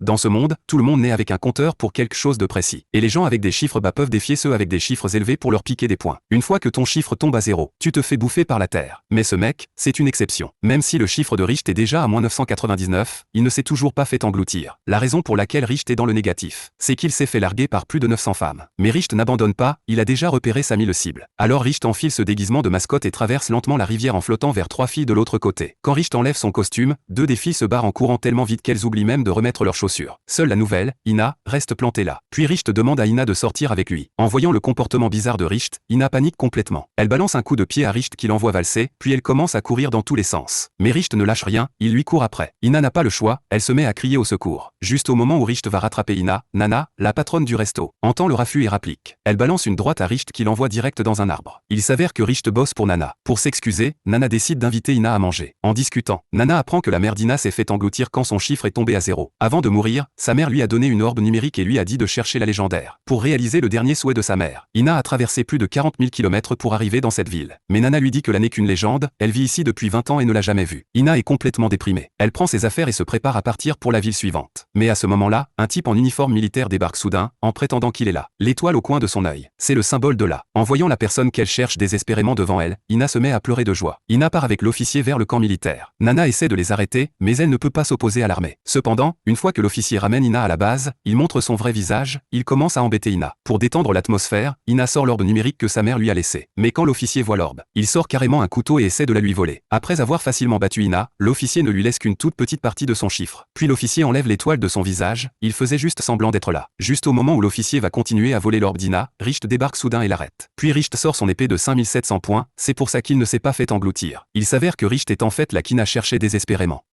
Dans ce monde, tout le monde naît avec un compteur pour quelque chose de précis. Et les gens avec des chiffres bas peuvent défier ceux avec des chiffres élevés pour leur piquer des points. Une fois que ton chiffre tombe à 0, tu te fais bouffer par la terre. Mais ce mec, c'est une exception. Même si le chiffre de Richt est déjà à moins 999, il ne s'est toujours pas fait engloutir. La raison pour laquelle Richt est dans le négatif, c'est qu'il s'est fait larguer par plus de 900 femmes. Mais Richt n'abandonne pas, il a déjà repéré sa cible. Alors Richt enfile ce déguisement de mascotte et traverse lentement la rivière en flottant vers 3 filles de l'autre côté. Quand Richt enlève son costume, 2 des filles se barrent en courant tellement vite qu'elles oublient même de remettre leurs chaussures. Seule la nouvelle, Ina, reste plantée là. Puis Richt demande à Ina de sortir avec lui. En voyant le comportement bizarre de Richt, Ina panique complètement. Elle balance un coup de pied à Richt qui l'envoie valser, puis elle commence à courir dans tous les sens. Mais Richt ne lâche rien, il lui court après. Ina n'a pas le choix, elle se met à crier au secours. Juste au moment où Richt va rattraper Ina, Nana, la patronne du resto, entend le raffut et rapplique. Elle balance une droite à Richt qui l'envoie direct dans un arbre. Il s'avère que Richt bosse pour Nana. Pour s'excuser, Nana décide d'inviter Ina à manger. En discutant, Nana apprend que la mère d'Ina s'est fait engloutir quand son chiffre est tombé à 0. Avant de mourir, sa mère lui a donné une orbe numérique et lui a dit de chercher la légendaire. Pour réaliser le dernier souhait de sa mère, Ina a traversé plus de 40 000 km pour arriver dans cette ville. Mais Nana lui dit que là n'est qu'une légende, elle vit ici depuis 20 ans et ne l'a jamais vue. Ina est complètement déprimée. Elle prend ses affaires et se prépare à partir pour la ville suivante. Mais à ce moment-là, un type en uniforme militaire débarque soudain, en prétendant qu'il est là. L'étoile au coin de son œil, c'est le symbole de là. En voyant la personne qu'elle cherche désespérément devant elle, Ina se met à pleurer de joie. Ina part avec l'officier vers le camp militaire. Nana essaie de les arrêter, mais elle ne peut pas s'opposer à l'armée. Cependant, une fois que l'officier ramène Ina à la base, il montre son vrai visage, il commence à embêter Ina. Pour détendre l'atmosphère, Ina sort l'orbe numérique que sa mère lui a laissé. Mais quand l'officier voit l'orbe, il sort carrément un couteau et essaie de la lui voler. Après avoir facilement battu Ina, l'officier ne lui laisse qu'une toute petite partie de son chiffre. Puis l'officier enlève l'étoile de son visage, il faisait juste semblant d'être là. Juste au moment où l'officier va continuer à voler l'orbe d'Ina, Richt débarque soudain et l'arrête. Puis Richt sort son épée de 5700 points, c'est pour ça qu'il ne s'est pas fait engloutir. Il s'avère que Richt est en fait la qu'Ina cherchait désespérément.